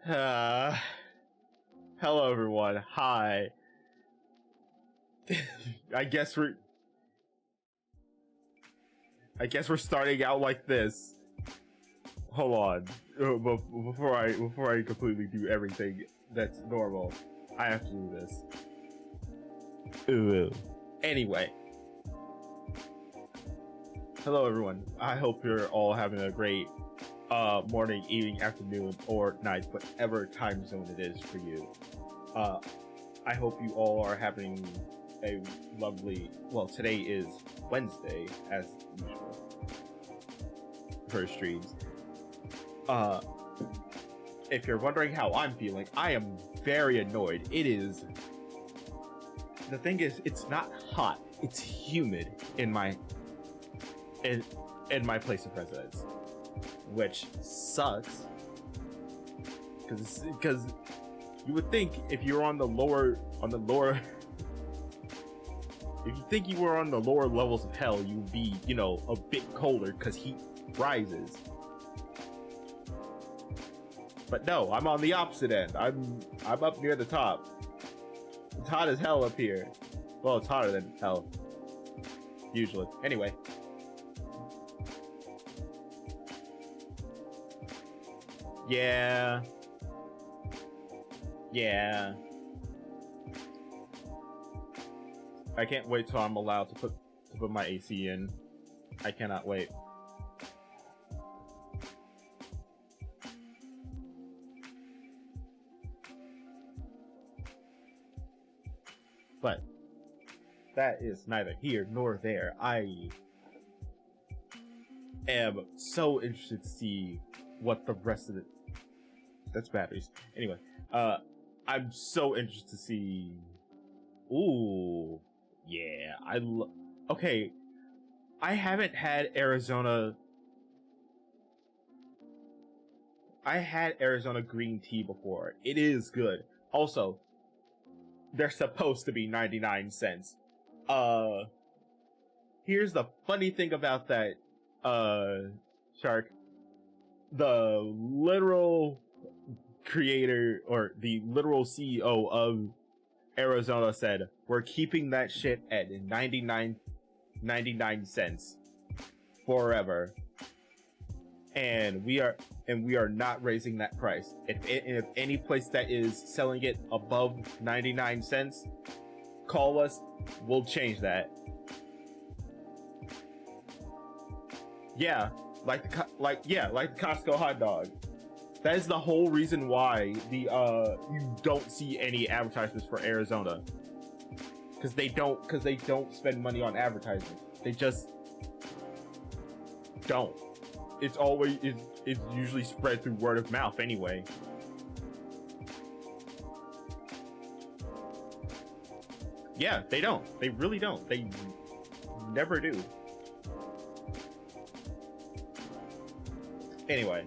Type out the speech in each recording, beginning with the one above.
Uh, Hello everyone. Hi. I guess we're I guess we're starting out like this. Hold on. Before I completely do everything that's normal, I have to do this. Anyway. Hello everyone. I hope you're all having a great morning, evening, afternoon, or night, whatever time zone it is for you. I hope you all are having a lovely, well, today is Wednesday, as usual, for streams. If you're wondering how I'm feeling, I am very annoyed. The thing is, it's not hot, it's humid in my place of residence, which sucks, because you would think if you're on the lower if you think you were on the lower levels of hell, you'd be, a bit colder because heat rises. But no, I'm on the opposite end. I'm up near the top. It's hot as hell up here. Well, it's hotter than hell usually. Anyway. Yeah. I can't wait till I'm allowed to put my AC in. I cannot wait. But that is neither here nor there. I am so interested to see what the rest of it. That's batteries. Anyway, I'm so interested to see. Ooh, yeah. Okay, I haven't had Arizona. I had Arizona green tea before. It is good. Also, they're supposed to be 99 cents. Here's the funny thing about that, Shark. The literal creator, or the literal CEO of Arizona, said, we're keeping that shit at 99 cents forever. And we are not raising that price. If any place that is selling it above 99 cents, call us. We'll change that. Yeah, like the Costco hot dog. That is the whole reason why you don't see any advertisements for Arizona. Because they don't spend money on advertising. They just don't. It's usually spread through word of mouth anyway. Yeah, they don't. They really don't. They never do. Anyway.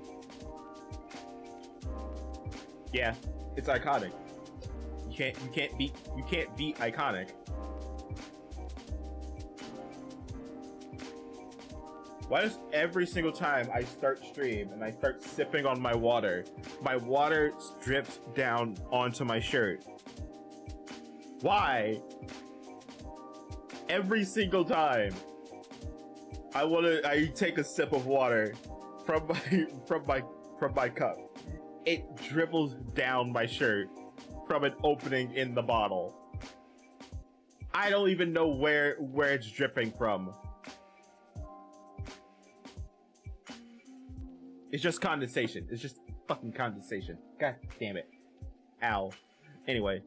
Yeah, it's iconic. You can't beat iconic. Why does every single time I start stream and I start sipping on my water drips down onto my shirt? Why? Every single time I take a sip of water from my cup, it dribbles down my shirt from an opening in the bottle. I don't even know where it's dripping from. It's just condensation. It's just fucking condensation. God damn it. Ow. Anyway.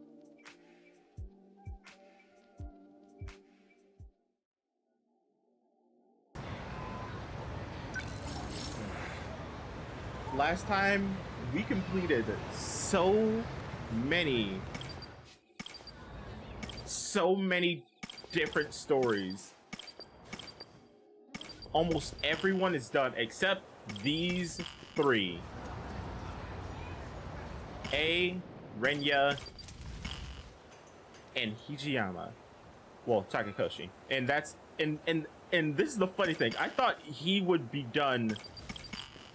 Last time, we completed so many different stories. Almost everyone is done except these three. Renya, and Hijiyama. Well, Takakoshi. And that's and this is the funny thing. I thought he would be done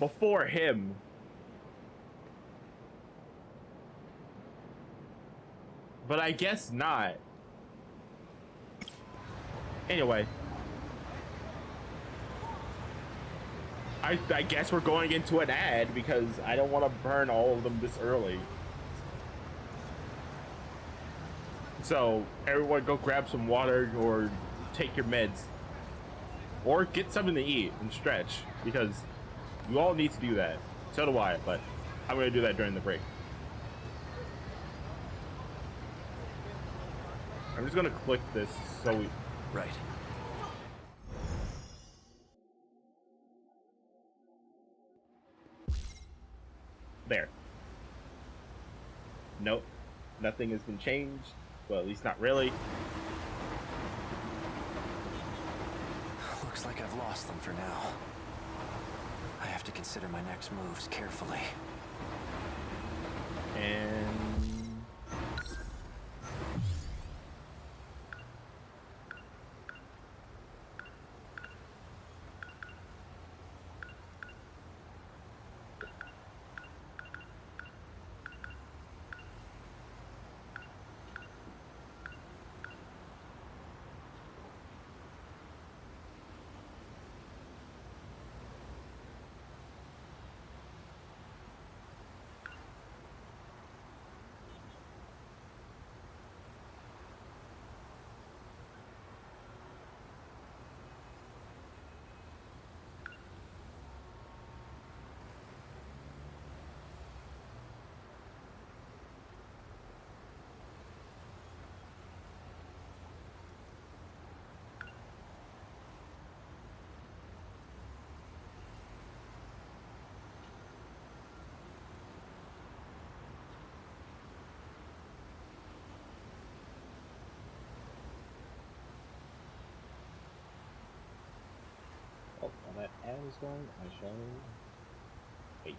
before him. But I guess not. Anyway. I guess we're going into an ad because I don't want to burn all of them this early. So, everyone go grab some water or take your meds. Or get something to eat and stretch, because you all need to do that. So do I, but I'm going to do that during the break. I'm just going to click this so we... Right. There. Nope. Nothing has been changed. Well, at least not really. Looks like I've lost them for now. I have to consider my next moves carefully. And... Oh, while that ad is going, I shall wait.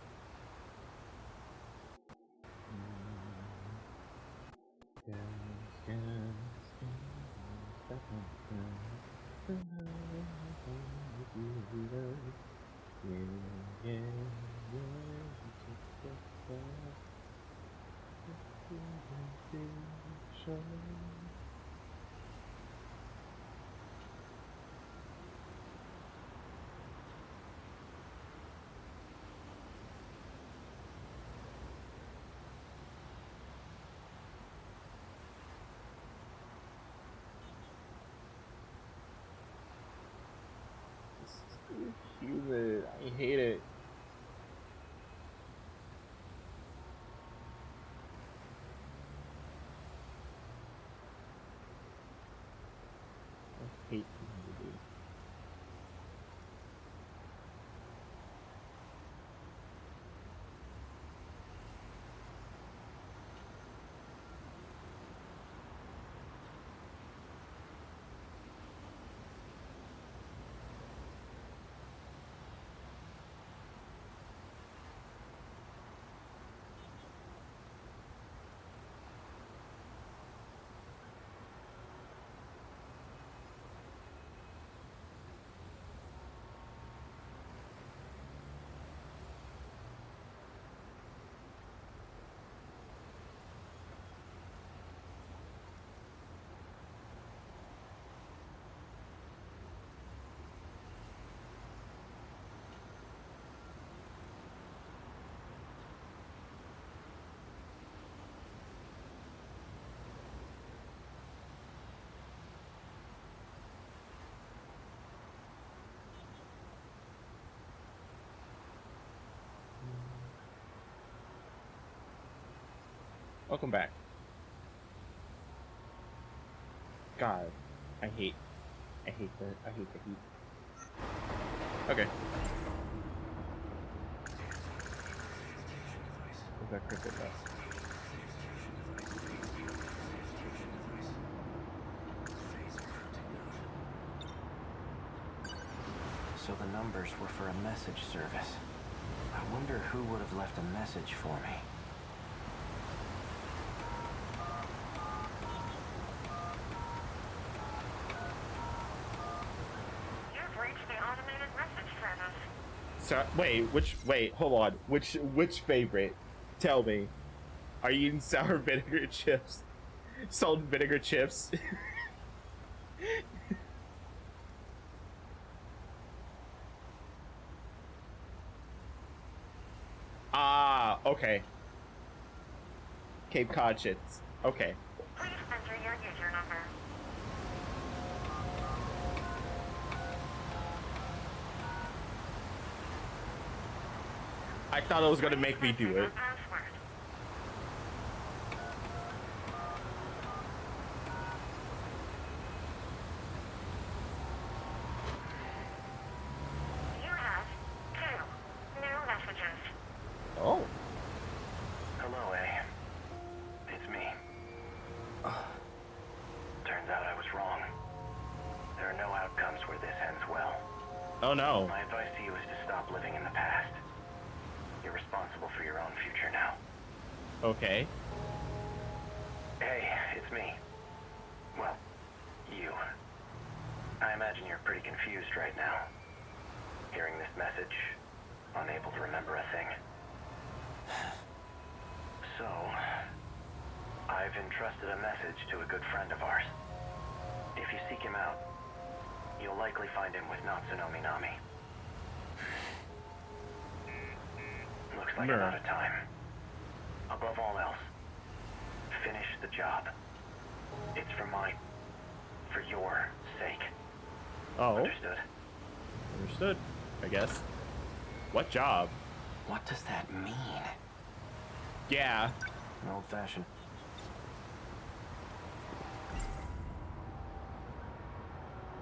Humid. I hate it. I hate humidity. Welcome back. God, I hate the heat. Okay. Where's that cricket left? So the numbers were for a message service. I wonder who would have left a message for me. So, wait, hold on. Which favorite? Tell me. Are you eating sour vinegar chips? Salt and vinegar chips. Ah, okay. Cape Cod shits. Okay. Please enter your user number. I thought it was gonna make me do it. Password. You have 2 new messages. Oh. Hello, A. It's me. Turns out I was wrong. There are no outcomes where this ends well. Oh no. My advice to you is to stop living in the past. You're responsible for your own future now. Okay. Hey, it's me. Well, you. I imagine you're pretty confused right now. Hearing this message, unable to remember a thing. So, I've entrusted a message to a good friend of ours. If you seek him out, you'll likely find him with Natsuno Minami. Looks like I'm out of time. Above all else, finish the job. It's for your sake. Oh. Understood? Understood, I guess. What job? What does that mean? Yeah. An old-fashioned.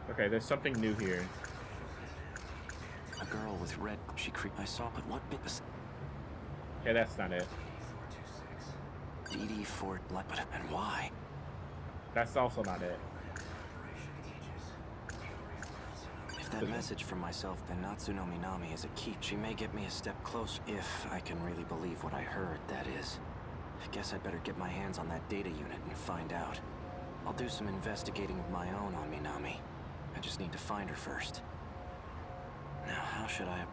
Okay, there's something new here. A girl with red. I saw, but what bit was Okay, that's not it. DD4? And why? That's also not it. If that message from myself, then Natsuno Minami is a key. She may get me a step closer, if I can really believe what I heard, that is. I guess I'd better get my hands on that data unit and find out. I'll do some investigating of my own on Minami. I just need to find her first. Now, how should I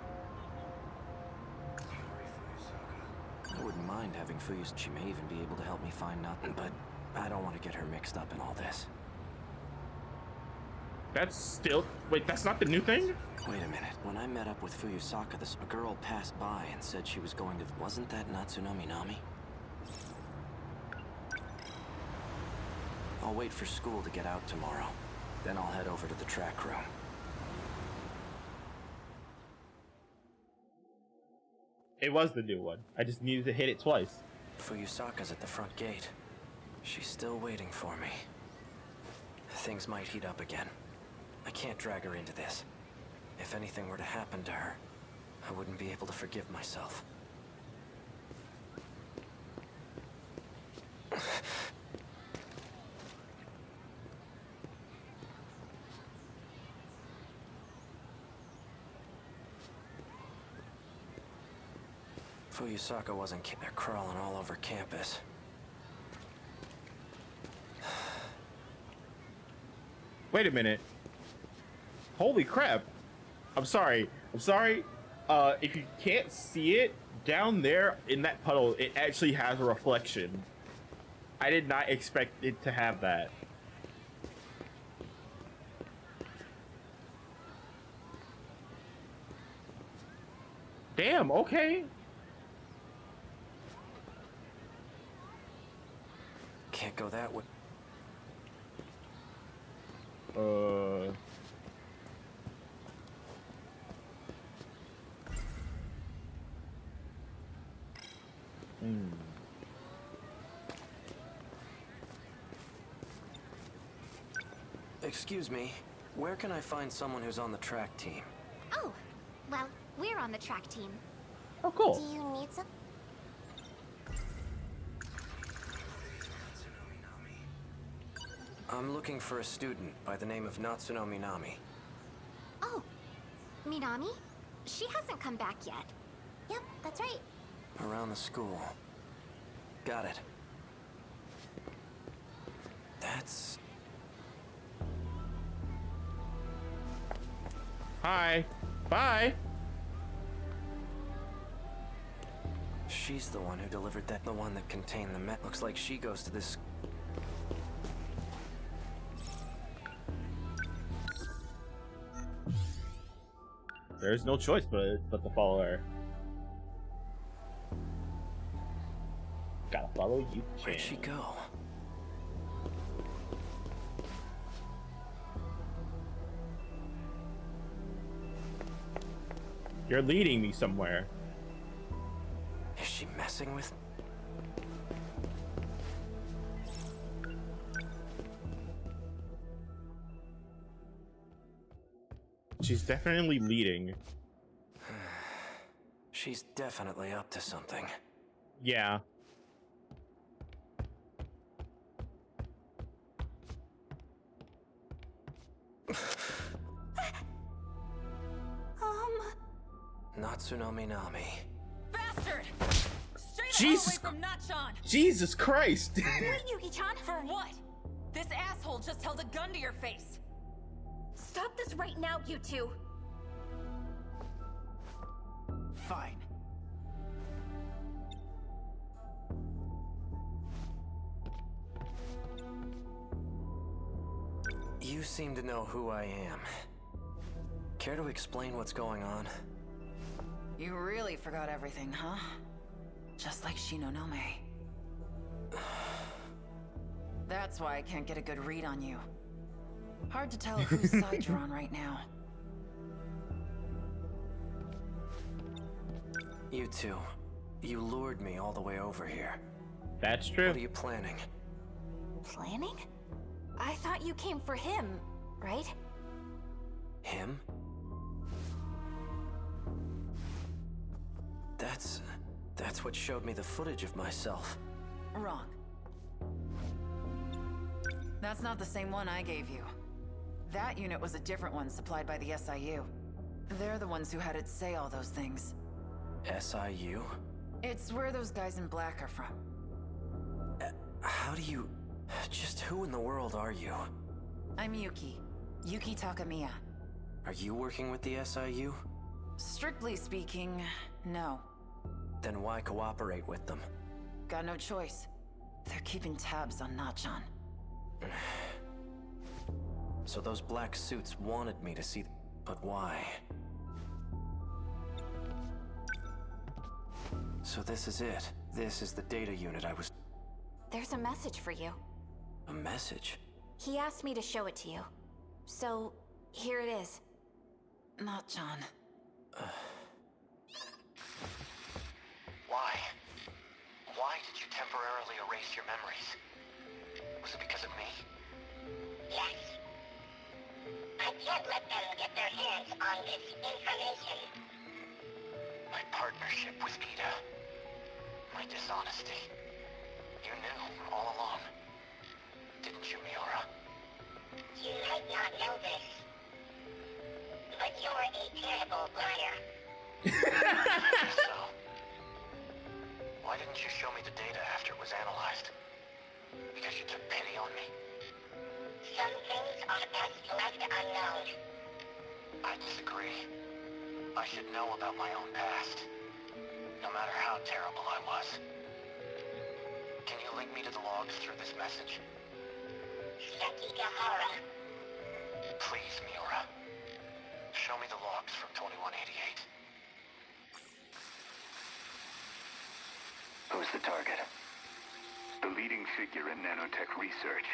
wouldn't mind having Fuyus. She may even be able to help me find nothing, but I don't want to get her mixed up in all this. That's still... Wait, that's not the new thing? Wait a minute. When I met up with Fuyusaka, a girl passed by and said she was going to... Wasn't that Natsuno Minami? I'll wait for school to get out tomorrow. Then I'll head over to the track room. It was the new one. I just needed to hit it twice. Fuyusaka's at the front gate. She's still waiting for me. Things might heat up again. I can't drag her into this. If anything were to happen to her, I wouldn't be able to forgive myself. Fuyusaka wasn't kidding. They're crawling all over campus. Wait a minute. Holy crap. I'm sorry. If you can't see it, down there in that puddle, it actually has a reflection. I did not expect it to have that. Damn, okay. Can't go that way. Excuse me, where can I find someone who's on the track team? Oh, well, we're on the track team. Oh, cool. Do you need some? I'm looking for a student by the name of Natsuno Minami. Oh, Minami? She hasn't come back yet. Yep, that's right. Around the school. Got it. That's... Hi. Bye. She's the one who delivered that, the one that contained the looks like she goes to this... There's no choice but to follow her. Gotta follow you, Chan. Where'd she go? You're leading me somewhere. Is she messing with... She's definitely leading. She's definitely up to something. Yeah. Natsunomi Nami. Bastard! Straight Jesus. away from Nachan! Jesus Christ! Wait, Yuki-chan! For what? This asshole just held a gun to your face. Stop this right now, you two! Fine. You seem to know who I am. Care to explain what's going on? You really forgot everything, huh? Just like Shinonome. That's why I can't get a good read on you. Hard to tell whose side you're on right now. You two. You lured me all the way over here. That's true. What are you planning? Planning? I thought you came for him, right? Him? That's what showed me the footage of myself. Wrong. That's not the same one I gave you. That unit was a different one supplied by the SIU. They're the ones who had it say all those things. SIU? It's where those guys in black are from. How do you... Just who in the world are you? I'm Yuki. Yuki Takamiya. Are you working with the SIU? Strictly speaking, no. Then why cooperate with them? Got no choice. They're keeping tabs on Nachan. So those black suits wanted me to see... But why? So this is it. This is the data unit I was... There's a message for you. A message? He asked me to show it to you. So, here it is. Nachan. Why? Why did you temporarily erase your memories? Was it because of me? Yes. I can't let them get their hands on this information. My partnership with Ida. My dishonesty. You knew all along. Didn't you, Miura? You might not know this, but you're a terrible liar. So, why didn't you show me the data after it was analyzed? Because you took pity on me? Some things are best left unknown. I disagree. I should know about my own past, no matter how terrible I was. Can you link me to the logs through this message? Sekigahara. Please, Miura. Show me the logs from 2188. Who's the target? The leading figure in nanotech research.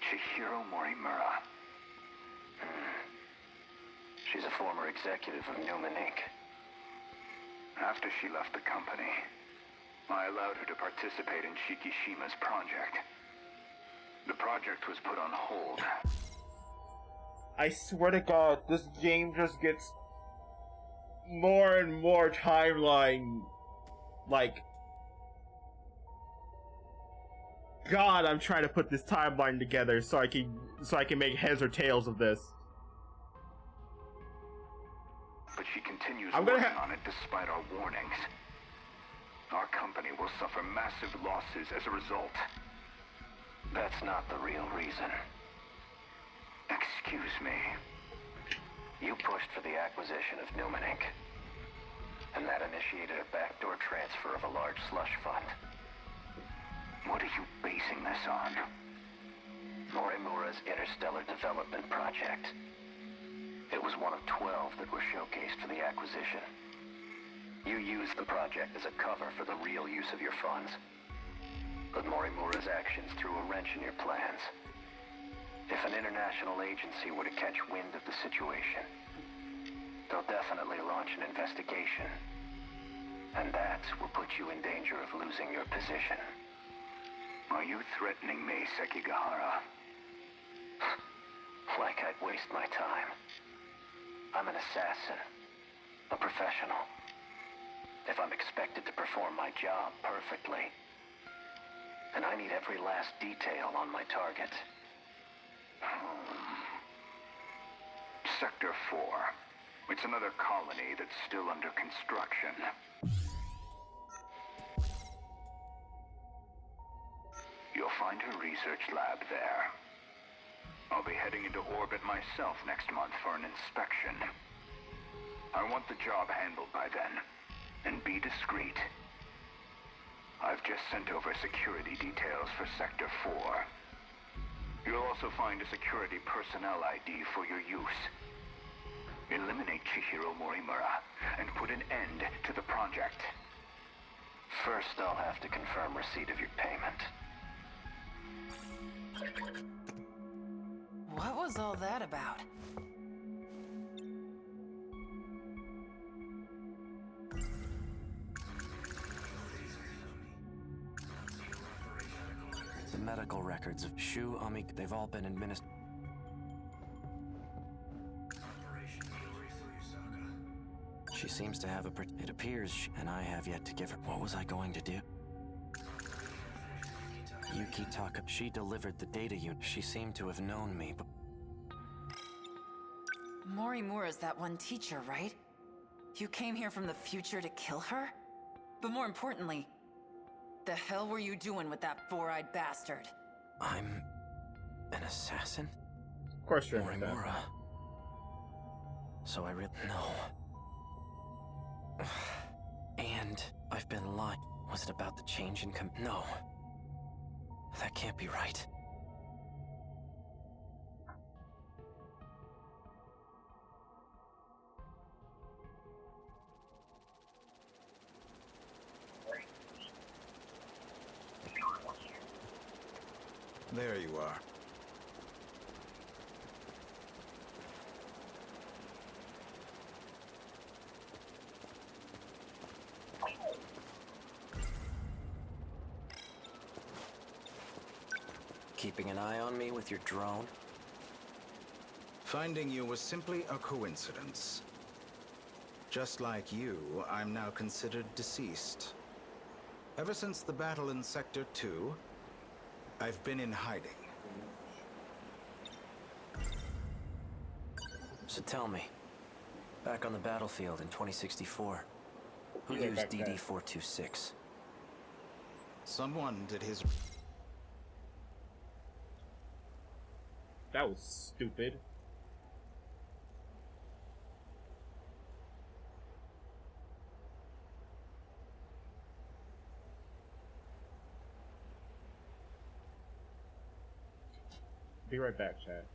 Chihiro Morimura. She's a former executive of Newman Inc. After she left the company, I allowed her to participate in Shikishima's project. The project was put on hold. I swear to God, this game just gets more and more timeline. Like, God, I'm trying to put this timeline together so I can make heads or tails of this. But she continues I'm gonna working on it despite our warnings. Our company will suffer massive losses as a result. That's not the real reason. Excuse me. You pushed for the acquisition of Newman Inc. And that initiated a backdoor transfer of a large slush fund. What are you basing this on? Morimura's interstellar development project. It was one of 12 that were showcased for the acquisition. You used the project as a cover for the real use of your funds. But Morimura's actions threw a wrench in your plans. If an international agency were to catch wind of the situation, they'll definitely launch an investigation. And that will put you in danger of losing your position. Are you threatening me, Sekigahara? Like I'd waste my time. I'm an assassin. A professional. If I'm expected to perform my job perfectly, and I need every last detail on my target. Sector 4. It's another colony that's still under construction. You'll find her research lab there. I'll be heading into orbit myself next month for an inspection. I want the job handled by then. And be discreet. I've just sent over security details for Sector 4. You'll also find a security personnel ID for your use. Eliminate Chihiro Morimura and put an end to the project. First, I'll have to confirm receipt of your payment. What was all that about? The medical records of Shu, Amik, they've all been administered. She seems to have it appears, and I have yet to give her. What was I going to do? Yuki Taka, she delivered the data unit. She seemed to have known me, but... Morimura's that one teacher, right? You came here from the future to kill her? But more importantly, the hell were you doing with that four-eyed bastard? I'm... an assassin? Of course you're an Morimura. assassin. So I really... No. And I've been lying. Was it about the change in No. That can't be right. There you are. Keeping an eye on me with your drone? Finding you was simply a coincidence. Just like you, I'm now considered deceased. Ever since the battle in Sector 2, I've been in hiding. So tell me, back on the battlefield in 2064, who Yeah, used back then. DD-426? Someone did his... That was stupid. Be right back, chat.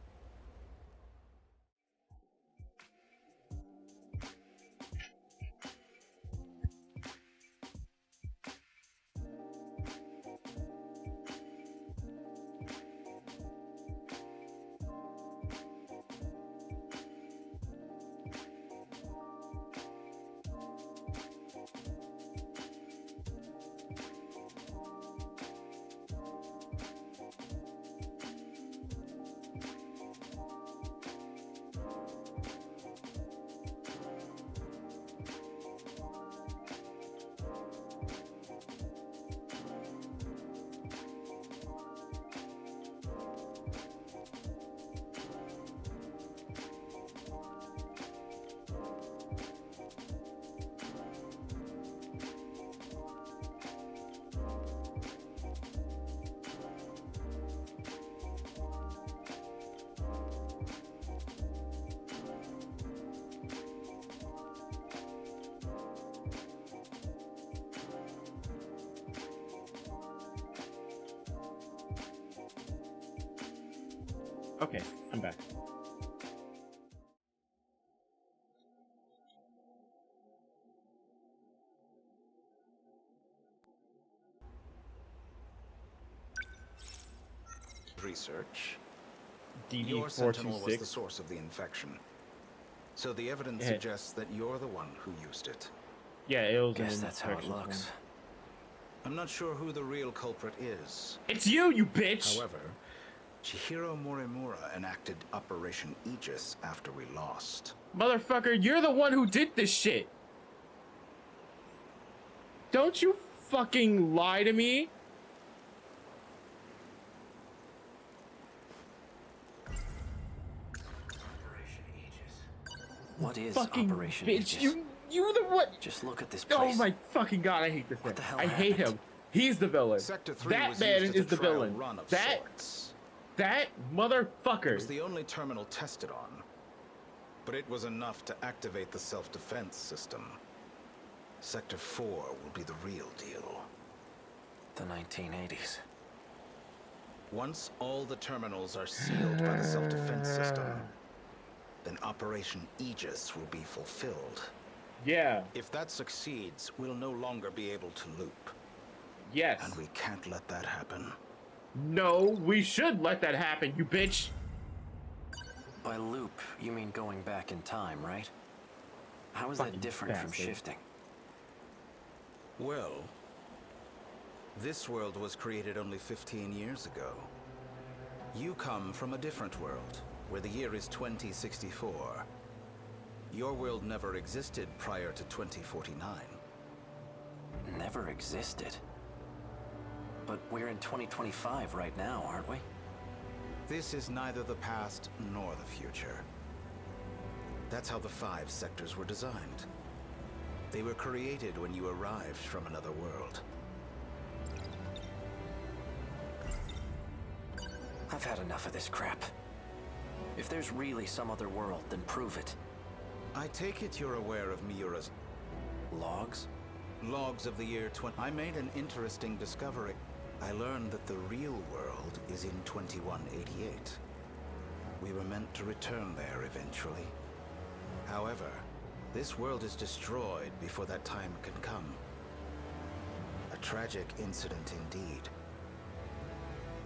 Okay, I'm back. research. Your Sentinel was the DD426. source of the infection. So the evidence Yeah. suggests that you're the one who used it. Yeah, it was Guess an that's how it infection looks. thing. I'm not sure who the real culprit is. It's you bitch! However, Chihiro Morimura enacted Operation Aegis after we lost. Motherfucker, you're the one who did this shit! Don't you fucking lie to me! What is Fucking Operation bitch, Aegis? you the what? Just look at this place. Oh my fucking god, I hate this man. What the hell I hate happened? him. He's the villain. Sector 3 That was man used as is a the trial villain. run of That sorts. that It motherfucker. was the only terminal tested on, but it was enough to activate the self-defense system. Sector 4 will be the real deal. The 1980s. Once all the terminals are sealed by the self-defense system, then Operation Aegis will be fulfilled. Yeah. If that succeeds, we'll no longer be able to loop. Yes. And we can't let that happen. No, we should let that happen, you bitch. By loop, you mean going back in time, right? How is that Fucking different from bastard. shifting? Well, this world was created only 15 years ago. You come from a different world, where the year is 2064. Your world never existed prior to 2049. Never existed. But we're in 2025 right now, aren't we? This is neither the past nor the future. That's how the 5 sectors were designed. They were created when you arrived from another world. I've had enough of this crap. If there's really some other world, then prove it. I take it you're aware of Miura's Logs? logs of the year 20... I made an interesting discovery. I learned that the real world is in 2188. We were meant to return there eventually. However, this world is destroyed before that time can come. A tragic incident indeed.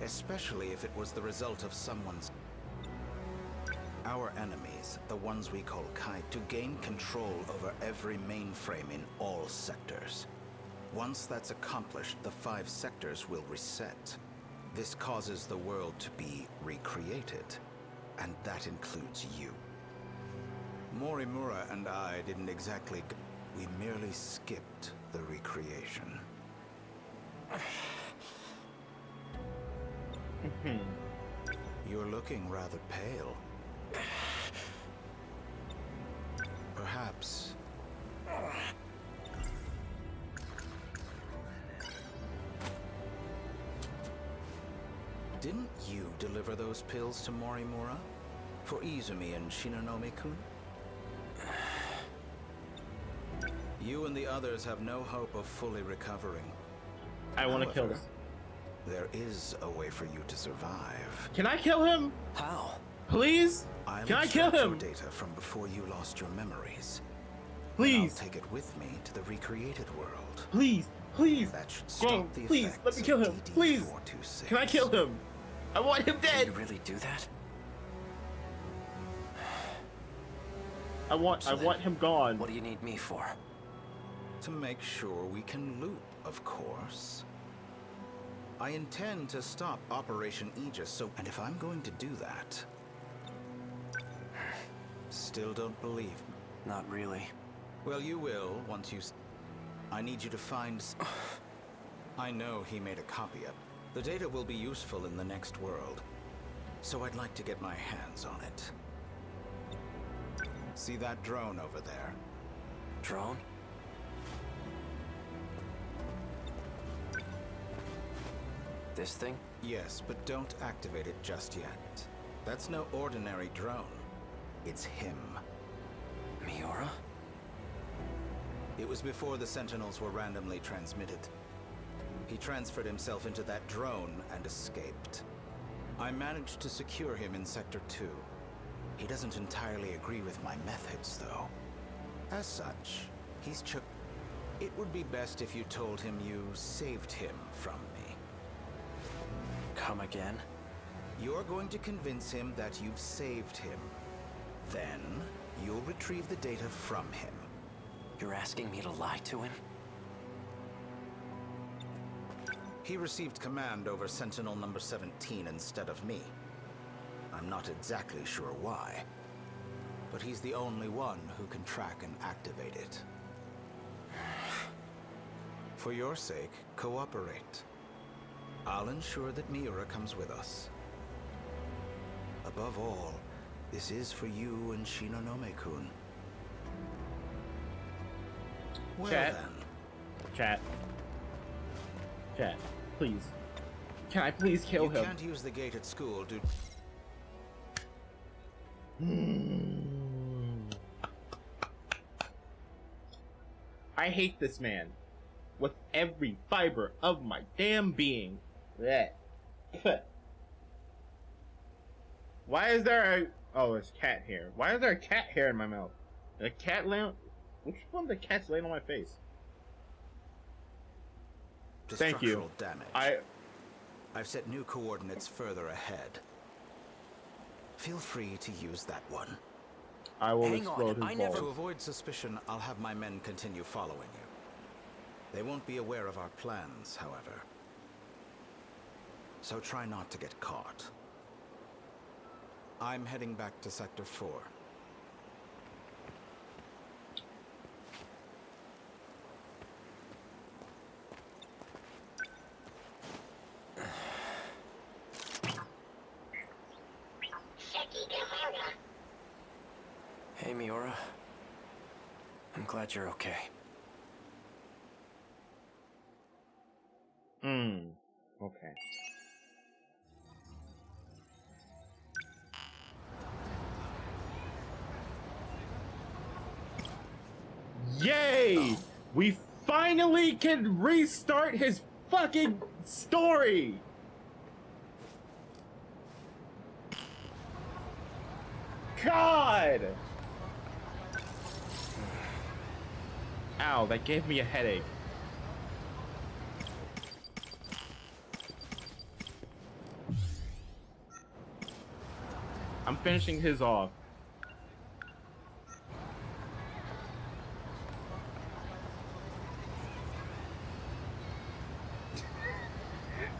Especially if it was the result of someone's... Our enemies, the ones we call Kai, to gain control over every mainframe in all sectors. Once that's accomplished, the 5 sectors will reset. This causes the world to be recreated, and that includes you. Morimura and I didn't exactly... We merely skipped the recreation. You're looking rather pale. Perhaps... Didn't you deliver those pills to Morimura? For Izumi and Shinonome-kun? You and the others have no hope of fully recovering. I want to kill However, this. there is a way for you to survive. Can I kill him? How? Please? I'll Can I kill extract your him? data from before you lost your memories. Please. I'll take it with me to the recreated world. Please. Please. That should Bro, stop the please, effects let me kill of him. Please. DD426. Can I kill him? I want him Can dead. you really do that? I want him gone. What do you need me for? To make sure we can loop, of course. I intend to stop Operation Aegis, so... And if I'm going to do that... Still don't believe me? Not really. Well, you will, once you... I need you to find... I know he made a copy of... The data will be useful in the next world. So I'd like to get my hands on it. See that drone over there? Drone? This thing? Yes, but don't activate it just yet. That's no ordinary drone. It's him. Miura? It was before the Sentinels were randomly transmitted. He transferred himself into that drone and escaped. I managed to secure him in Sector 2. He doesn't entirely agree with my methods, though. As such, he's It would be best if you told him you saved him from me. Come again? You're going to convince him that you've saved him. Then, you'll retrieve the data from him. You're asking me to lie to him? He received command over Sentinel number 17 instead of me. I'm not exactly sure why, but he's the only one who can track and activate it. For your sake, cooperate. I'll ensure that Miura comes with us. Above all, this is for you and Shinonome-kun. Well Chat. then. Chat, please. Can I please kill You him? can't use the gate at school, dude. I hate this man with every fiber of my damn being. Blech. Why is there a... Oh, there's cat hair. Why is there a cat hair in my mouth? A cat laying... Which one of the cats laying on my face? To Thank you. structural damage. I've set new coordinates further ahead. Feel free to use that one. I will Hang on, explode I his never- balls. To avoid suspicion, I'll have my men continue following you. They won't be aware of our plans, however. So try not to get caught. I'm heading back to Sector 4. Hey, Miura. I'm glad you're okay. Okay. Yay! We finally can restart his fucking story! God! Ow, that gave me a headache. I'm finishing his off.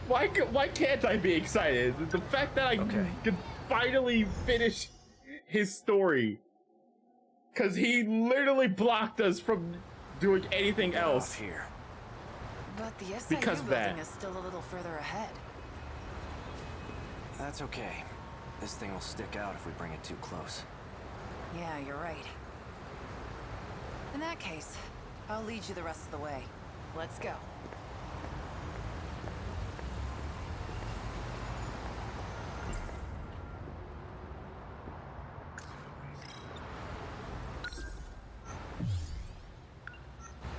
Why can't I be excited? The fact that I Okay. can finally finish his story. Cause he literally blocked us from doing anything Get else. off here. But the SIU Because building that. is still a little further ahead. That's okay. This thing will stick out if we bring it too close. Yeah, you're right. In that case, I'll lead you the rest of the way. Let's go.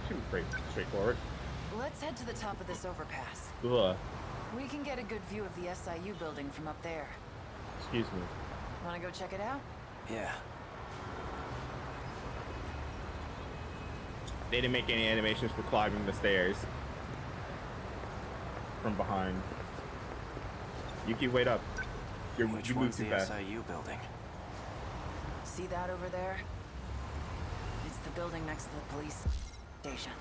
Should be pretty straightforward. Let's head to the top of this overpass. Ugh. We can get a good view of the SIU building from up there. Excuse me. Wanna go check it out? Yeah. They didn't make any animations for climbing the stairs. From behind. Yuki, wait up. Which You move one's too the fast. SIU building? See that over there? It's the building next to the police station.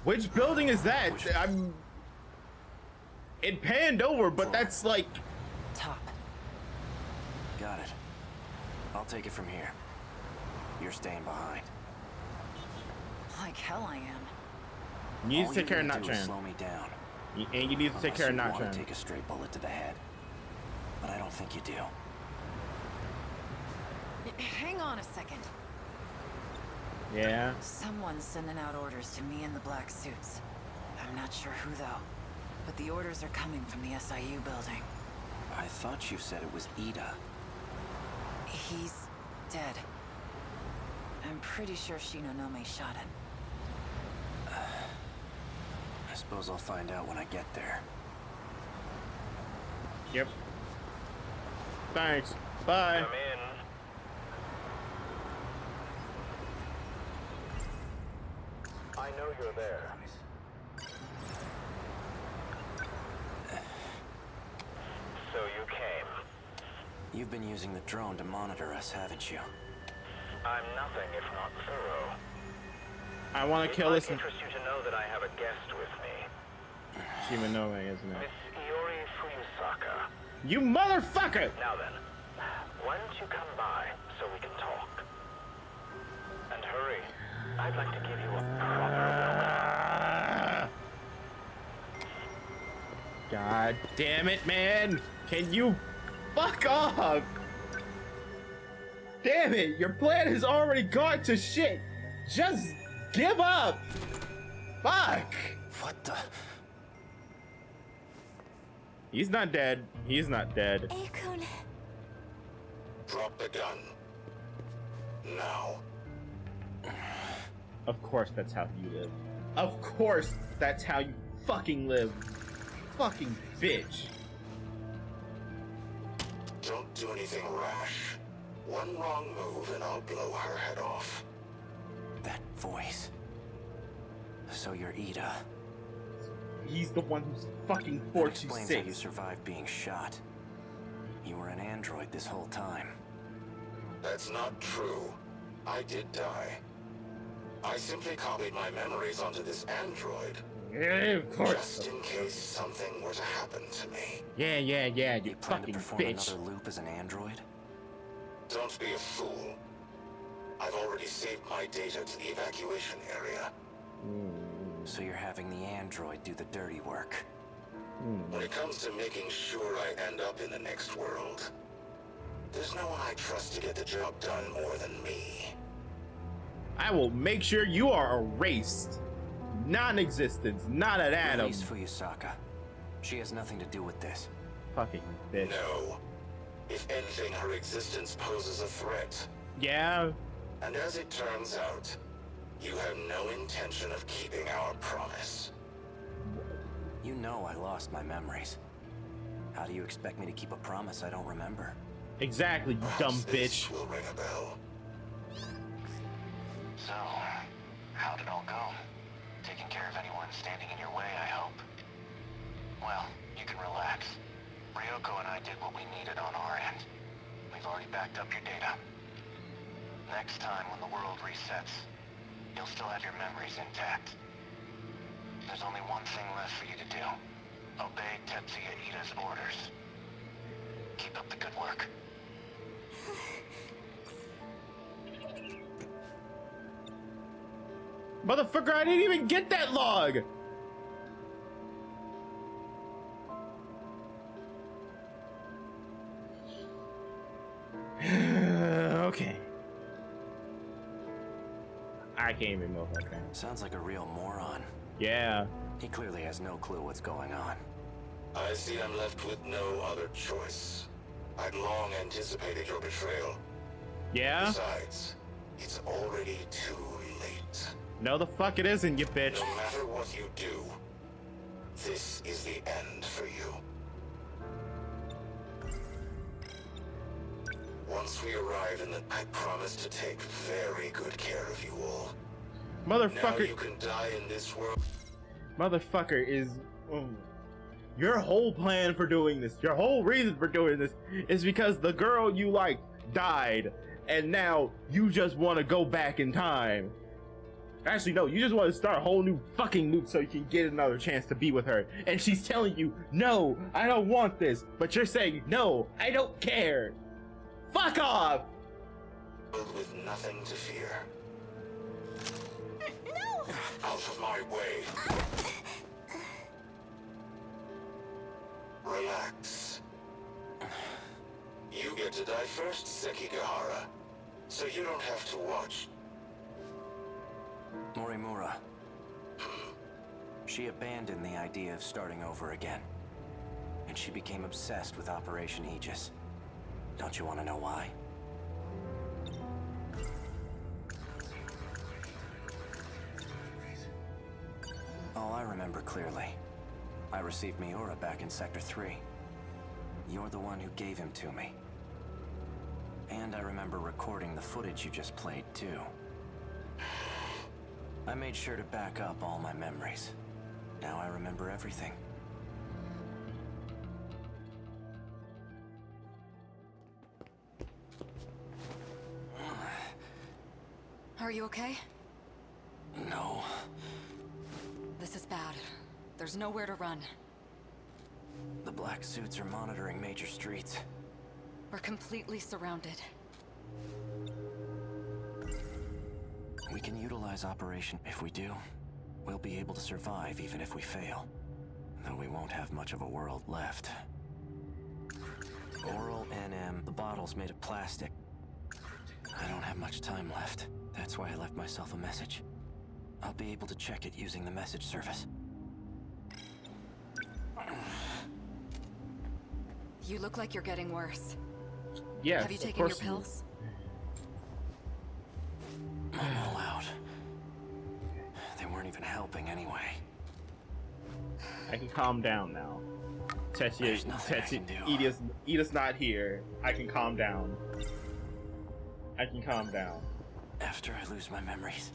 Which building is that? It panned over, but that's like... Top. Got it. I'll take it from here. You're staying behind. Like hell I am. You need All to take care of you're gonna do is Natchan. slow me down. And you need to take care of Unless you want Natchan. to take a straight bullet to the head. But I don't think you do. Hang on a second. Yeah? Someone's sending out orders to me in the black suits. I'm not sure who though. But the orders are coming from the SIU building. I thought you said it was Ida. He's dead. I'm pretty sure Shinonome shot him. I suppose I'll find out when I get there. Yep. Thanks. Bye. Come in. I know you're there. you came. You've been using the drone to monitor us, haven't you? I'm nothing if not thorough. I want to kill It this. might interest you to know that I have a guest with me. Shimonome, isn't it? Miss Iori Fuyusaka. You motherfucker! Now then, why don't you come by so we can talk? And hurry. I'd like to give you a proper welcome. God damn it, man! Can you fuck off? Damn it, your plan has already gone to shit! Just give up! Fuck! What the? He's not dead. He's not dead. Akun. Drop the gun. Now. Of course that's how you live. Of course that's how you fucking live. Fucking bitch. Don't do anything rash. One wrong move and I'll blow her head off. That voice. So you're Ida. He's the one who's fucking That forced you explains how you sick. survived being shot. You were an android this whole time. That's not true. I did die. I simply copied my memories onto this android. Yeah, of course. Just in case something were to happen to me. Yeah, you You plan to fucking perform bitch. another loop as an android? Don't be a fool. I've already saved my data to the evacuation area. So you're having the android do the dirty work. When it comes to making sure I end up in the next world, there's no one I trust to get the job done more than me. I will make sure you are erased. Non-existence, not an atom. Release Fuyusaka. She has nothing to do with this. Fucking bitch. No. If anything, her existence poses a threat. Yeah? And as it turns out, you have no intention of keeping our promise. You know I lost my memories. How do you expect me to keep a promise I don't remember? Exactly, you dumb Perhaps this bitch. will ring a bell. So, how'd it all go? Taking care of anyone standing in your way, I hope. Well, you can relax. Ryoko and I did what we needed on our end. We've already backed up your data. Next time when the world resets, you'll still have your memories intact. There's only one thing left for you to do. Obey Tetsuya Ida's orders. Keep up the good work. Motherfucker, I didn't even get that log! Okay. I can't even move, okay. Sounds like a real moron. Yeah. He clearly has no clue what's going on. I see I'm left with no other choice. I'd long anticipated your betrayal. Yeah? Besides, it's already too late. No the fuck it isn't, you bitch. No matter what you do, this is the end for you. Once we arrive in the... I promise to take very good care of you all. Now Motherfucker. you can die in this world. Motherfucker is... Your whole plan for doing this, your whole reason for doing this is because the girl you liked died, and now you just want to go back in time. Actually, no, you just want to start a whole new fucking loop so you can get another chance to be with her. And she's telling you, no, I don't want this. But you're saying, no, I don't care. Fuck off! With nothing to fear. No! Out of my way. Relax. You get to die first, Sekigahara. So you don't have to watch. Morimura. She abandoned the idea of starting over again. And she became obsessed with Operation Aegis. Don't you want to know why? Oh, I remember clearly. I received Miura back in Sector 3. You're the one who gave him to me. And I remember recording the footage you just played, too. I made sure to back up all my memories. Now I remember everything. Are you okay? No. This is bad. There's nowhere to run. The black suits are monitoring major streets. We're completely surrounded. We can utilize Operation. If we do, we'll be able to survive even if we fail. Though we won't have much of a world left. Oral NM, the bottle's made of plastic. I don't have much time left. That's why I left myself a message. I'll be able to check it using the message service. You look like you're getting worse. Yes, Have you of taken your course pills? I'm all out. They weren't even helping anyway. I can calm down now. There's nothing I can do. Edith's not here. I can calm down. I can calm down. After I lose my memories,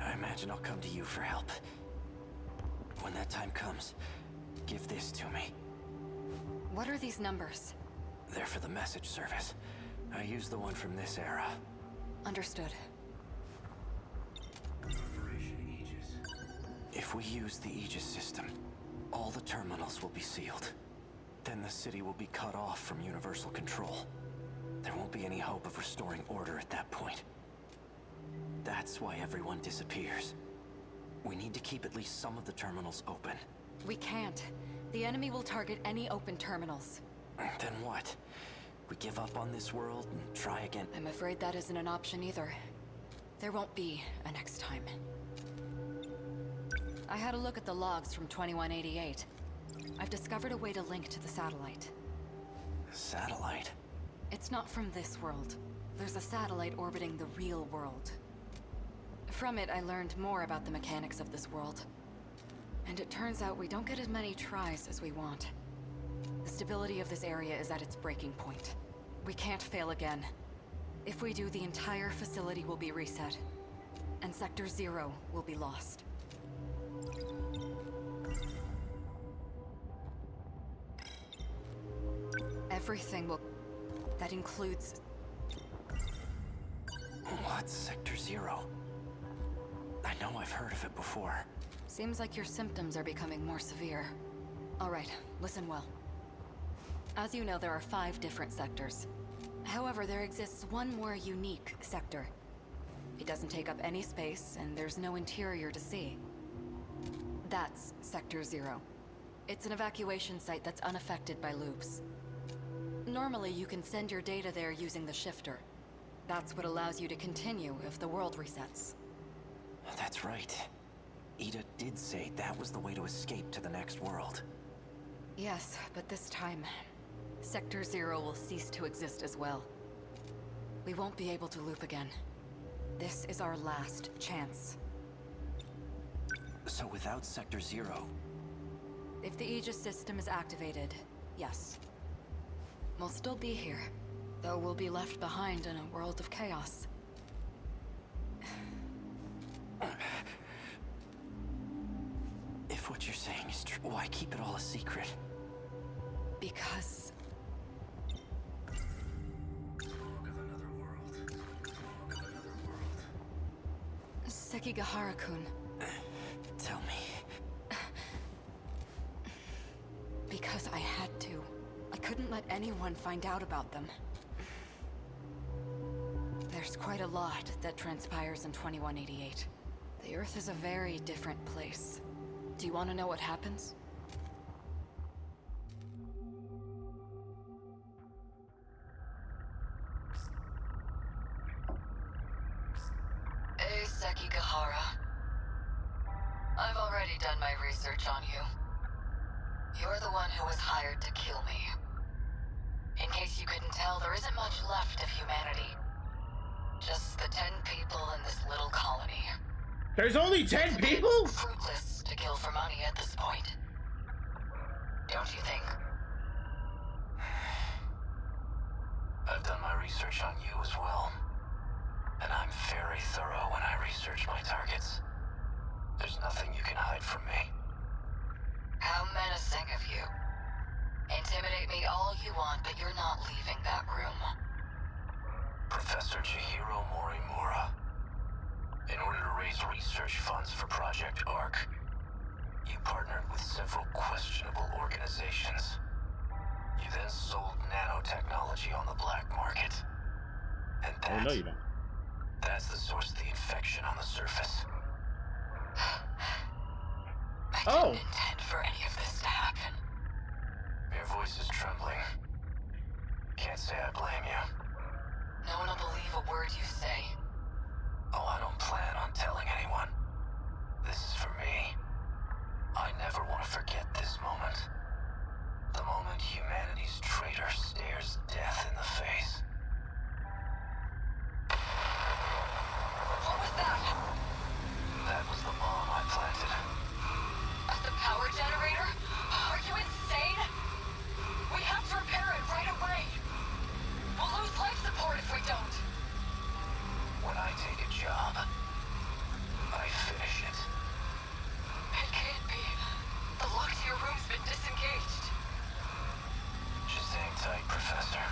I imagine I'll come to you for help. When that time comes, give this to me. What are these numbers? They're for the message service. I use the one from this era. Understood. Operation Aegis. If we use the Aegis system, all the terminals will be sealed. Then the city will be cut off from universal control. There won't be any hope of restoring order at that point. That's why everyone disappears. We need to keep at least some of the terminals open. We can't. The enemy will target any open terminals. Then what? We give up on this world and try again? I'm afraid that isn't an option either. There won't be a next time. I had a look at the logs from 2188. I've discovered a way to link to the satellite. Satellite? It's not from this world. There's a satellite orbiting the real world. From it, I learned more about the mechanics of this world. And it turns out we don't get as many tries as we want. The stability of this area is at its breaking point. We can't fail again. If we do, the entire facility will be reset. And Sector 0 will be lost. Everything will... That includes... What's Sector 0? I know I've heard of it before. Seems like your symptoms are becoming more severe. All right, listen well. As you know, there are 5 different sectors. However, there exists one more unique sector. It doesn't take up any space, and there's no interior to see. That's Sector 0. It's an evacuation site that's unaffected by loops. Normally, you can send your data there using the shifter. That's what allows you to continue if the world resets. That's right. Ida did say that was the way to escape to the next world. Yes, but this time, Sector 0 will cease to exist as well. We won't be able to loop again. This is our last chance. So without Sector 0... If the Aegis system is activated, yes. We'll still be here, though we'll be left behind in a world of chaos. If what you're saying is true, why keep it all a secret? Because... Sekigahara-kun. Tell me. Because I had to. I couldn't let anyone find out about them. There's quite a lot that transpires in 2188. The Earth is a very different place. Do you want to know what happens? Hey, Sekigahara. I've already done my research on you. You're the one who was hired to kill me. In case you couldn't tell, there isn't much left of humanity. Just the 10 people in this little colony. There's only 10 people? Fruitless to kill for money at this point. Don't you think? I've done my research on you as well. And I'm very thorough when I research my targets. There's nothing you can hide from me. How menacing of you. Intimidate me all you want, but you're not leaving that room. Professor Chihiro Morimura. In order to raise research funds for Project ARC, you partnered with several questionable organizations. You then sold nanotechnology on the black market. And Oh, no, you don't. that's the source of the infection on the surface. I Oh. didn't intend for any of this to happen. Your voice is trembling. Can't say I blame you. No one will believe a word you say. Oh, I don't plan on telling anyone. This is for me. I never want to forget this moment. The moment humanity's traitor stares death in the face. What was that? That was the bomb I planted. At the power generator? Are you insane? We have to repair it right away. We'll lose life support if we don't. When I take a job, I finish it. It can't be. The lock to your room's been disengaged. Just hang tight, Professor.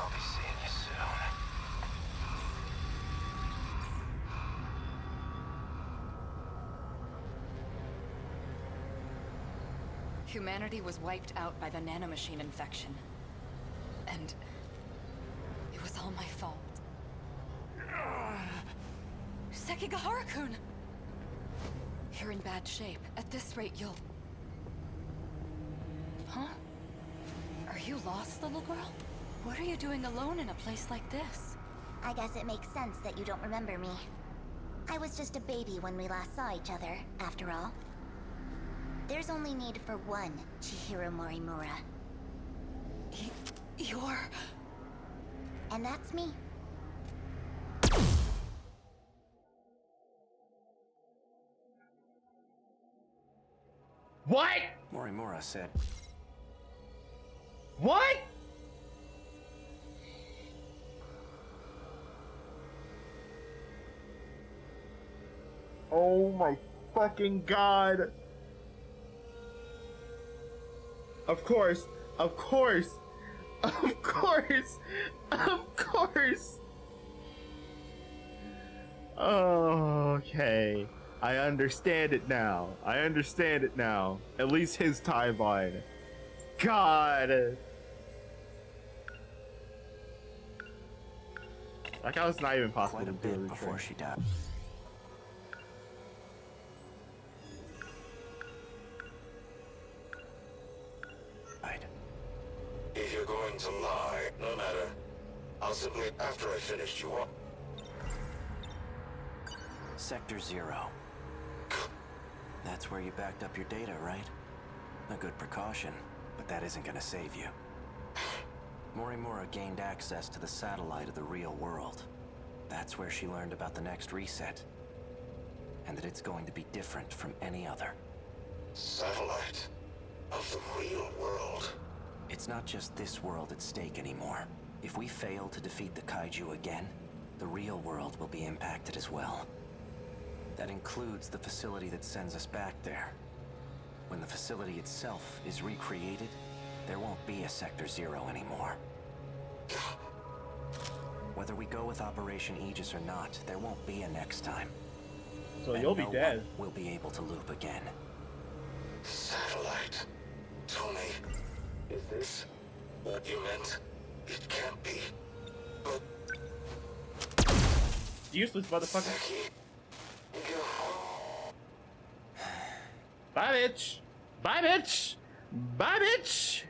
I'll be seeing you soon. Humanity was wiped out by the nanomachine infection. And it was all my fault. Sekigahara-kun! You're in bad shape. At this rate, you'll... Huh? Are you lost, little girl? What are you doing alone in a place like this? I guess it makes sense that you don't remember me. I was just a baby when we last saw each other, after all. There's only need for one Chihiro Morimura. You're... And that's me. What? Morimura said, What? Oh my fucking god. Of course, of course, of course, of course. Okay. I understand it now. I understand it now. At least his timeline. God. Like how it's not even possible quite a to do bit it. before she died. If you're going to lie, no matter. I'll simply, after I finish you off. Sector 0. That's where you backed up your data, right? A good precaution, but that isn't gonna save you. Morimura gained access to the satellite of the real world. That's where she learned about the next reset. And that it's going to be different from any other. Satellite of the real world. It's not just this world at stake anymore. If we fail to defeat the kaiju again, the real world will be impacted as well. That includes the facility that sends us back there. When the facility itself is recreated, there won't be a Sector 0 anymore. Whether we go with Operation Aegis or not, there won't be a next time. So And you'll be no dead. one will be able to loop again. Satellite. Tell me, is this what you meant? It can't be. But Useless motherfucker. Seki, Bye, bitch. Bye, bitch. Bye, bitch.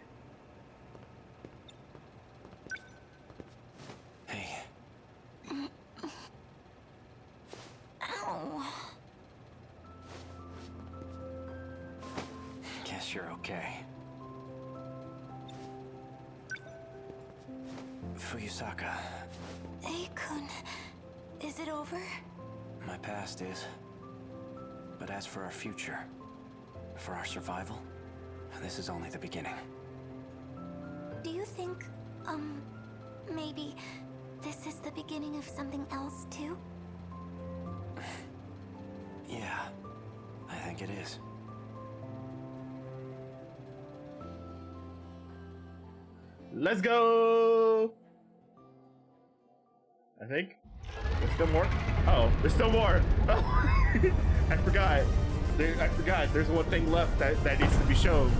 Hey, Ow. guess you're okay. Fuyusaka, Ei-kun, is it over? my past is. But as for our future, for our survival, this is only the beginning. Do you think, maybe this is the beginning of something else too? Yeah, I think it is. Let's go. I think. There's still more? Oh, there's still more. I forgot. I forgot. There's one thing left that needs to be shown.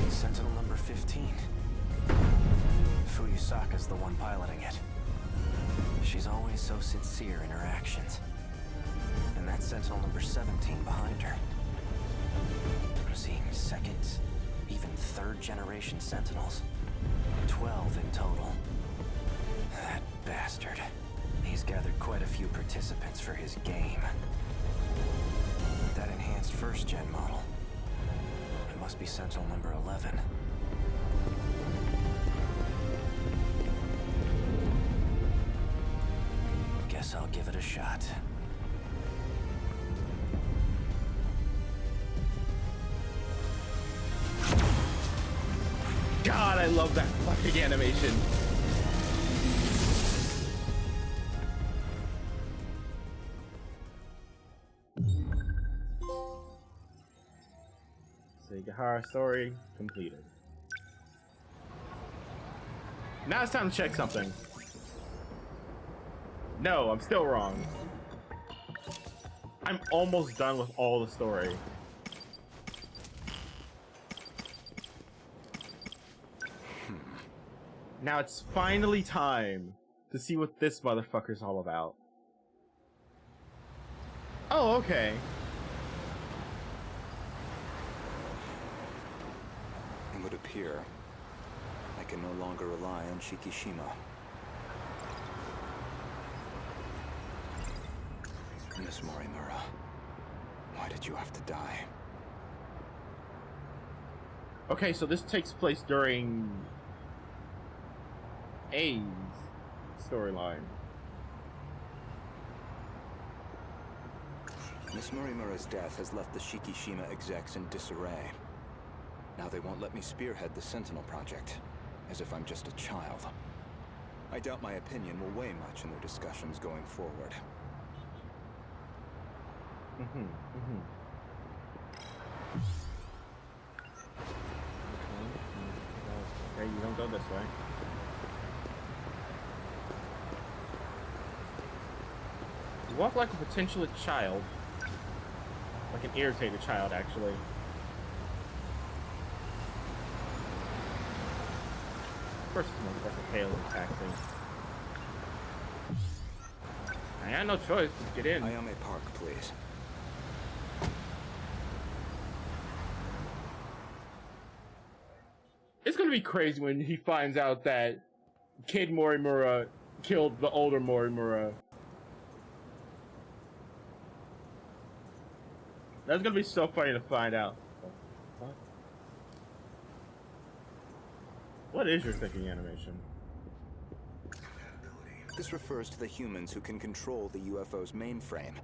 Sentinel number 15. Fuyusaka's the one piloting it. She's always so sincere in her actions. And that's Sentinel number 17 behind her. I'm seeing second, even third generation Sentinels. 12 in total. That bastard. He's gathered quite a few participants for his game. That enhanced first-gen model. It must be Sentinel number 11. Guess I'll give it a shot. God, I love that fucking animation. Sekigahara story completed. Now it's time to check something. No, I'm still wrong. I'm almost done with all the story. Now it's finally time to see what this motherfucker's all about. Oh, okay. It would appear I can no longer rely on Shikishima. Miss Morimura, why did you have to die? Okay, so this takes place during A's storyline. Miss Morimura's death has left the Shikishima execs in disarray. Now they won't let me spearhead the Sentinel project, as if I'm just a child. I doubt my opinion will weigh much in their discussions going forward. Okay, you don't go this way. You walk like a potential child. Like an irritated child, actually. First, that's a pale and taxing. I had no choice. Just get in. Ayame Park, please. It's gonna be crazy when he finds out that Kid Morimura killed the older Morimura. That's gonna be so funny to find out. What is your thinking animation? This refers to the humans who can control the UFO's mainframe.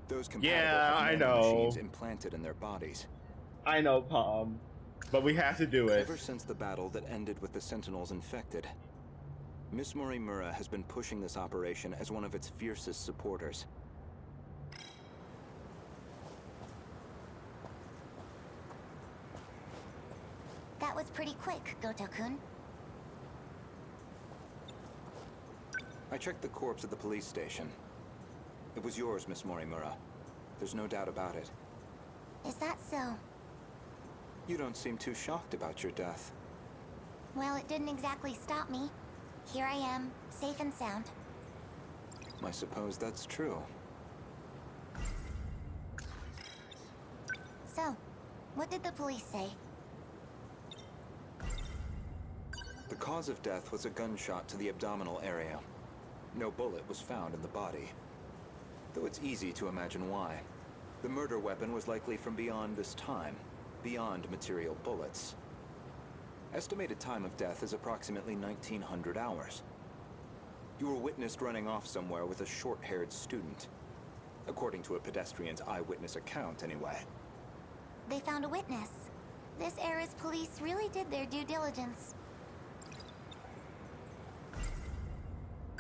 Those Yeah, I compatible with know. machines implanted in their bodies. I know, Palm, but we have to do it. Ever since the battle that ended with the Sentinels infected, Miss Morimura has been pushing this operation as one of its fiercest supporters. That was pretty quick, Goto-kun. I checked the corpse at the police station. It was yours, Miss Morimura. There's no doubt about it. Is that so? You don't seem too shocked about your death. Well, it didn't exactly stop me. Here I am, safe and sound. I suppose that's true. So, what did the police say? The cause of death was a gunshot to the abdominal area. No bullet was found in the body. Though it's easy to imagine why. The murder weapon was likely from beyond this time, beyond material bullets. Estimated time of death is approximately 1900 hours. You were witnessed running off somewhere with a short-haired student. According to a pedestrian's eyewitness account, anyway. They found a witness. This era's police really did their due diligence.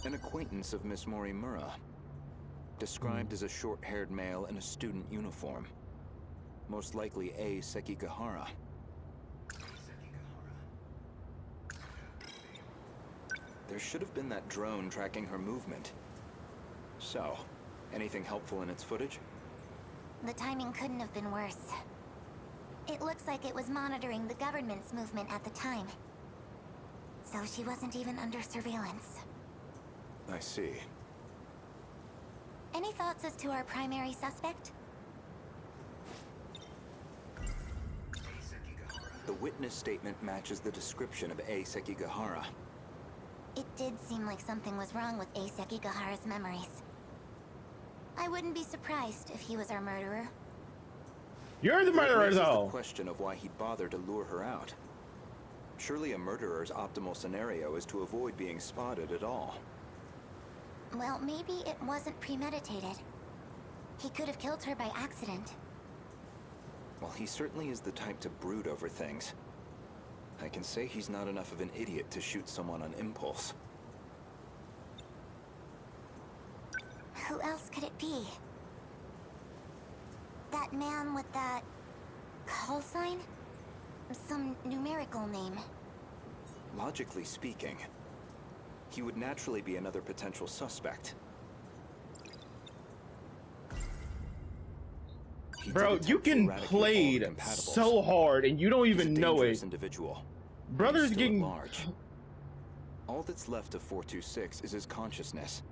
An acquaintance of Miss Morimura. Described as a short-haired male in a student uniform. Most likely A. Sekigahara. There should have been that drone tracking her movement. So, anything helpful in its footage? The timing couldn't have been worse. It looks like it was monitoring the government's movement at the time. So she wasn't even under surveillance. I see. Any thoughts as to our primary suspect? The witness statement matches the description of A. Sekigahara. It did seem like something was wrong with A. Sekigahara's memories. I wouldn't be surprised if he was our murderer. You're the murderer, It raises though! the question of why he'd bother to lure her out. Surely a murderer's optimal scenario is to avoid being spotted at all. Well, maybe it wasn't premeditated. He could have killed her by accident. Well, he certainly is the type to brood over things. I can say he's not enough of an idiot to shoot someone on impulse. Who else could it be? That man with that call sign? Some numerical name. Logically speaking, he would naturally be another potential suspect. Bro, you can play so hard and you don't even know it. Individual. Brother's getting large. All that's left of 426 is his consciousness.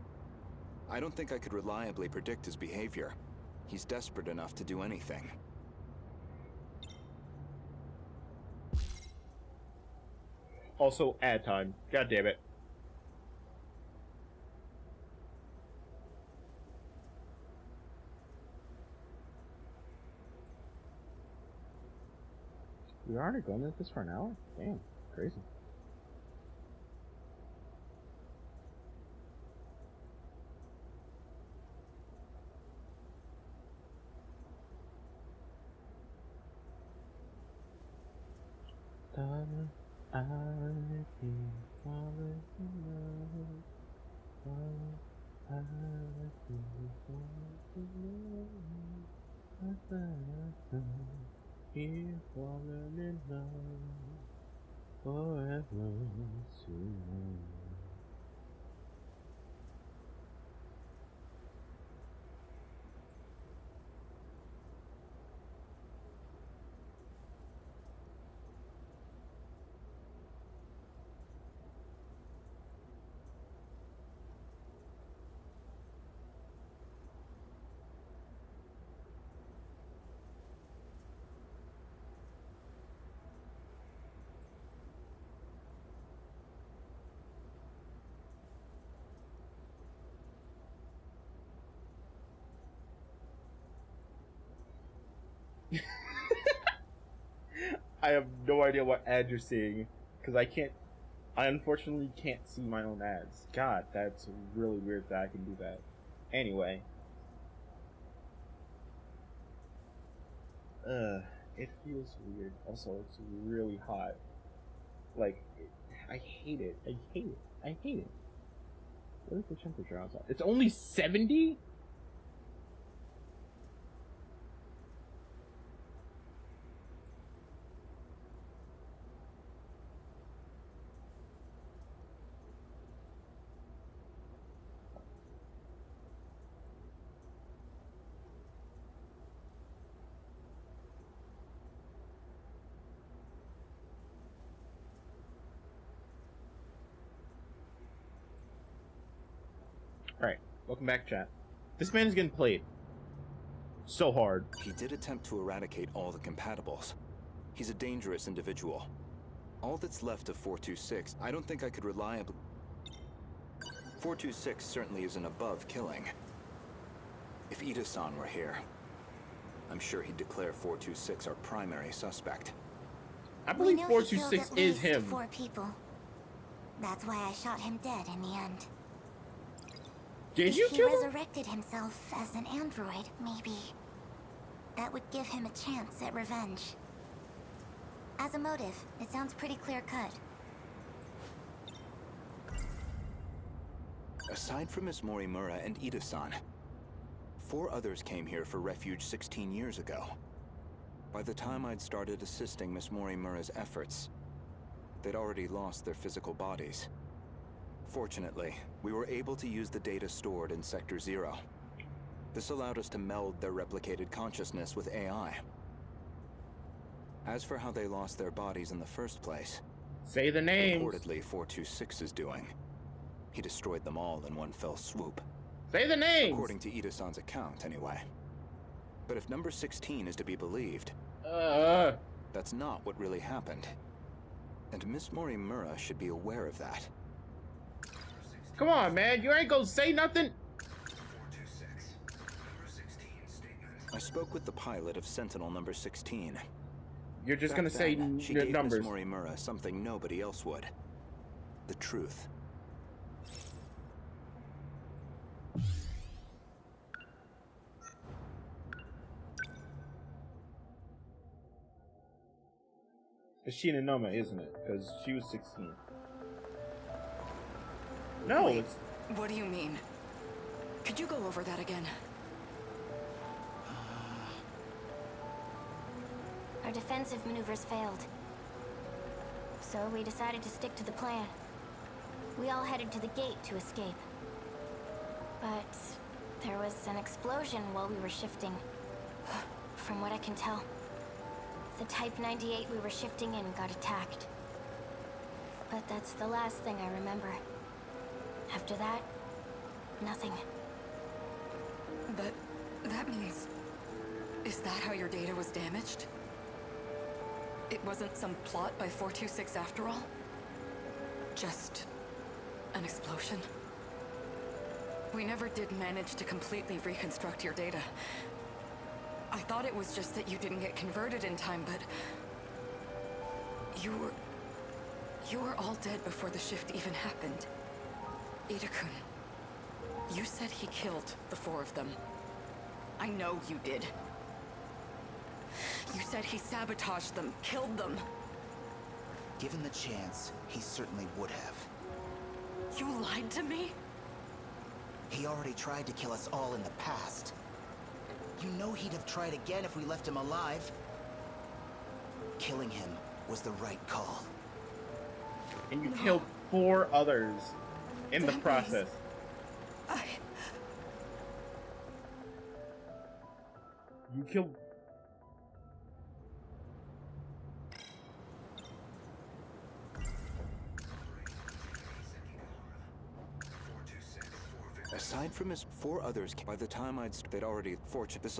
I don't think I could reliably predict his behavior. He's desperate enough to do anything. Also, ad time. God damn it. We already going at this for an hour? Damn, crazy. Here falling in love forever soon. I have no idea what ad you're seeing, because I unfortunately can't see my own ads. God, that's really weird that I can do that. Anyway. It feels weird. Also, it's really hot. Like, I hate it. I hate it. I hate it. What is the temperature outside? It's only 70? Alright, welcome back, chat. This man is getting played so hard. He did attempt to eradicate all the compatibles. He's a dangerous individual. All that's left of 426, I don't think I could reliably... 426 certainly isn't above killing. If Ida-san were here, I'm sure he'd declare 426 our primary suspect. I believe 426 is him. 4 people. That's why I shot him dead in the end. Did you kill him? If he resurrected himself as an android, maybe that would give him a chance at revenge. As a motive, it sounds pretty clear-cut. Aside from Miss Morimura and Ida-san, 4 others came here for refuge 16 years ago. By the time I'd started assisting Miss Morimura's efforts, they'd already lost their physical bodies. Fortunately, we were able to use the data stored in Sector 0. This allowed us to meld their replicated consciousness with AI. As for how they lost their bodies in the first place, say the names. reportedly 426 is doing. He destroyed them all in one fell swoop. Say the names! According to Ida-san's account, anyway. But if number 16 is to be believed, that's not what really happened. And Miss Morimura should be aware of that. Come on, man. You ain't gonna say nothing? I spoke with the pilot of Sentinel number 16. You're just Back gonna say then, she the gave numbers. Miss Morimura something nobody else would. The truth. It's Shinonoma, isn't it? Because she was 16. No, Wait, it's... what do you mean? Could you go over that again? Our defensive maneuvers failed. So we decided to stick to the plan. We all headed to the gate to escape. But there was an explosion while we were shifting. From what I can tell, the Type 98 we were shifting in got attacked. But that's the last thing I remember. After that, nothing. But that means... Is that how your data was damaged? It wasn't some plot by 426 after all? Just an explosion? We never did manage to completely reconstruct your data. I thought it was just that you didn't get converted in time, but... You were all dead before the shift even happened. Ida-kun, you said he killed the 4 of them. I know you did. You said he sabotaged them, killed them. Given the chance, he certainly would have. You lied to me? He already tried to kill us all in the past. You know he'd have tried again if we left him alive. Killing him was the right call. And you killed 4 others in the process. You killed... Aside from his 4 others, by the time they'd already fortunate this.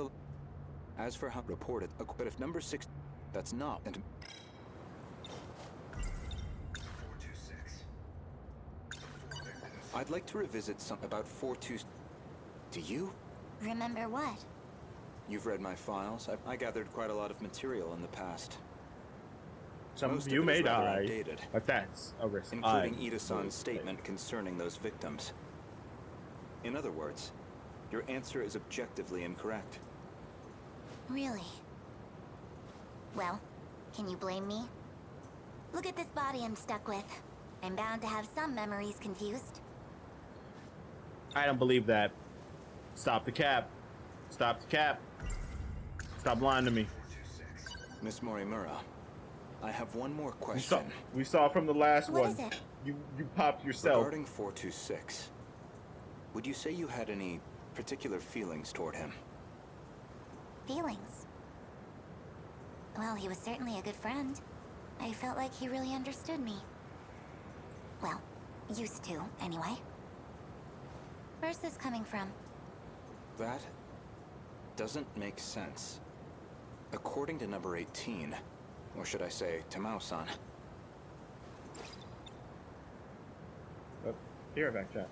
As for how reported, but if number 6, that's not. And 426. I'd like to revisit some about 426. Do you? Remember what? You've read my files. I gathered quite a lot of material in the past. Some Most of you it may is rather die, outdated, but that's a risk including I Ida-san's will statement take. concerning those victims. In other words, your answer is objectively incorrect. Really? Well, can you blame me? Look at this body I'm stuck with. I'm bound to have some memories confused. I don't believe that. Stop the cap. Stop the cap. Stop lying to me. Miss Morimura, I have one more question. We saw from the last What one. is it? You popped yourself. Regarding 426, would you say you had any particular feelings toward him? Feelings? Well, he was certainly a good friend. I felt like he really understood me. Well, used to, anyway. Where's this coming from? That doesn't make sense. According to number 18, or should I say, Tamao-san. Oh, here, back chat.